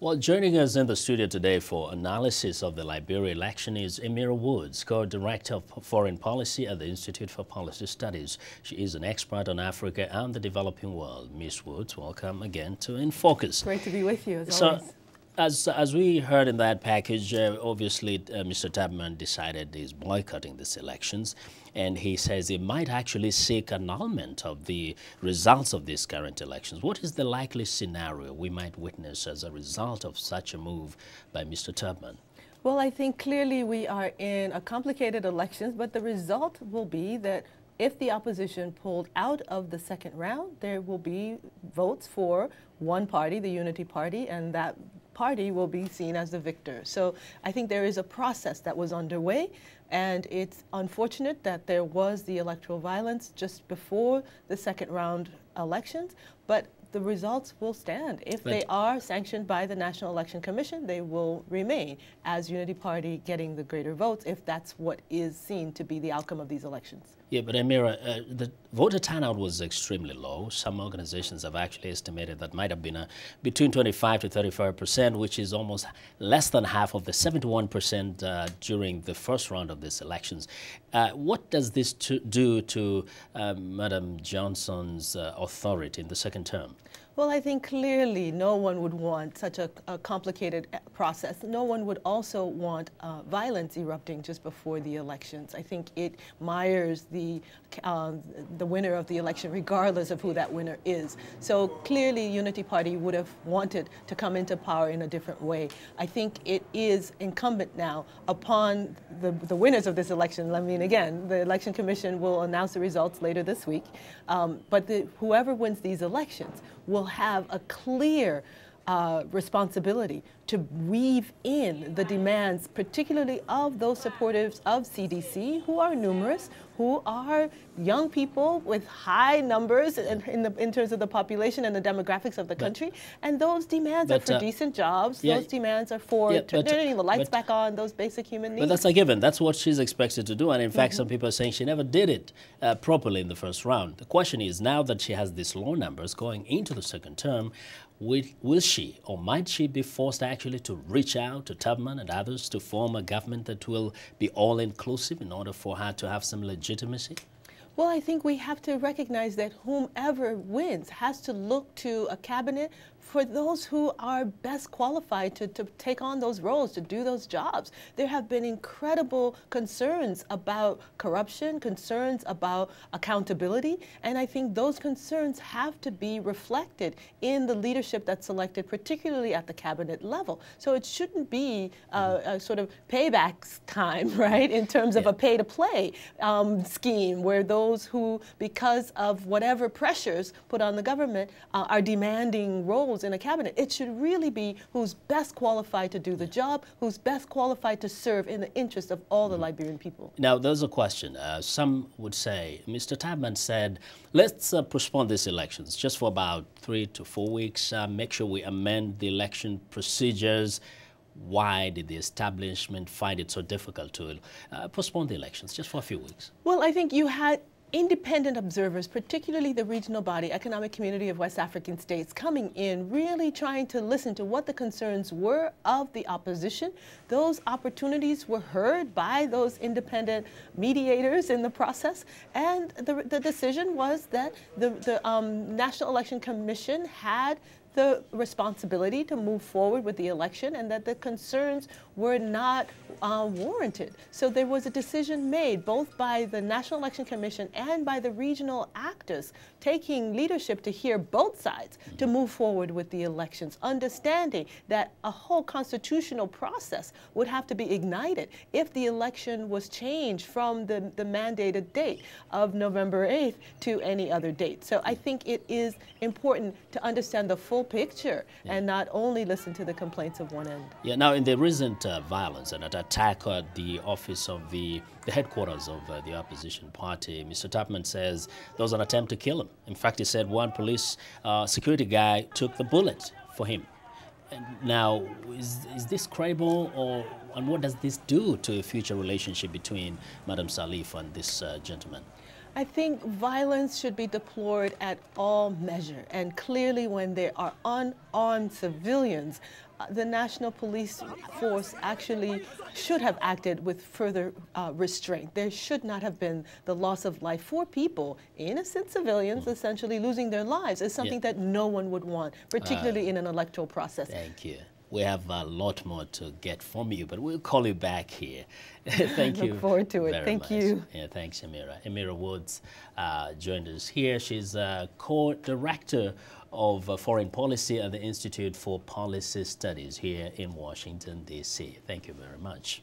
Well, joining us in the studio today for analysis of the Liberia election is Emira Woods, Co-Director of Foreign Policy at the Institute for Policy Studies. She is an expert on Africa and the developing world. Ms. Woods, welcome again to In Focus. Great to be with you, as always. As we heard in that package, obviously Mr. Tubman decided he's boycotting these elections, and he says he might actually seek annulment of the results of these current elections. What is the likely scenario we might witness as a result of such a move by Mr. Tubman? Well, I think clearly we are in a complicated elections, but the result will be that if the opposition pulled out of the second round, there will be votes for one party, the Unity Party, and that party will be seen as the victor. So I think there is a process that was underway, and it's unfortunate that there was the electoral violence just before the second round elections, but the results will stand. If they are sanctioned by the National Election Commission, they will remain as Unity Party getting the greater votes if that's what is seen to be the outcome of these elections. Yeah, but Emira, the voter turnout was extremely low. Some organizations have actually estimated that might have been between 25 to 35%, which is almost less than half of the 71% during the first round of these elections. What does this do to Madam Johnson's authority in the second term? Well, I think clearly no one would want such a complicated process. No one would also want violence erupting just before the elections. I think it mires the winner of the election regardless of who that winner is. So clearly Unity Party would have wanted to come into power in a different way. I think it is incumbent now upon the winners of this election. I mean, again, the Election Commission will announce the results later this week, but whoever wins these elections will have a clear responsibility to weave in the demands, particularly of those supporters of CDC, who are numerous, who are young people with high numbers in terms of the population and the demographics of the country. And those demands are for decent jobs. Those demands are for turning the lights back on, those basic human needs. But that's a given. That's what she's expected to do. And in fact, some people are saying she never did it properly in the first round. The question is, now that she has these low numbers going into the second term, will she or might she be forced actually to reach out to Tubman and others to form a government that will be all-inclusive in order for her to have some legitimacy? Well, I think we have to recognize that whomever wins has to look to a cabinet for those who are best qualified to take on those roles, to do those jobs. There have been incredible concerns about corruption, concerns about accountability, and I think those concerns have to be reflected in the leadership that's selected, particularly at the cabinet level. So it shouldn't be a sort of payback time, right, in terms of a pay-to-play scheme where those who, because of whatever pressures put on the government, are demanding roles in a cabinet. It should really be who's best qualified to do the job, who's best qualified to serve in the interest of all the Liberian people. Now, there's a question. Some would say, Mr. Tubman said, let's postpone these elections just for about 3 to 4 weeks, make sure we amend the election procedures. Why did the establishment find it so difficult to postpone the elections just for a few weeks? Well, I think you had independent observers, particularly the regional body, Economic Community of West African States, coming in, really trying to listen to what the concerns were of the opposition. Those opportunities were heard by those independent mediators in the process, and the decision was that the National Election Commission had the responsibility to move forward with the election and that the concerns were not warranted. So there was a decision made both by the National Election Commission and by the regional actors taking leadership to hear both sides to move forward with the elections, understanding that a whole constitutional process would have to be ignited if the election was changed from the mandated date of November 8th to any other date. So I think it is important to understand the full picture and not only listen to the complaints of one end. Yeah, now in the recent violence and an attack at the office of the headquarters of the opposition party, Mr. Tubman says there was an attempt to kill him. In fact, he said one police security guy took the bullet for him. And now, is this credible, and what does this do to a future relationship between Madam Salif and this gentleman? I think violence should be deplored at all measure, and clearly when there are unarmed civilians, the National Police Force actually should have acted with further restraint. There should not have been the loss of life. 4 people, innocent civilians, essentially losing their lives is something that no one would want, particularly in an electoral process. Thank you. We have a lot more to get from you, but we'll call you back here. Thank you. Look forward to it. Thank you. Yeah, thanks, Emira. Emira Woods joined us here. She's co-director of foreign policy at the Institute for Policy Studies here in Washington, D.C. Thank you very much.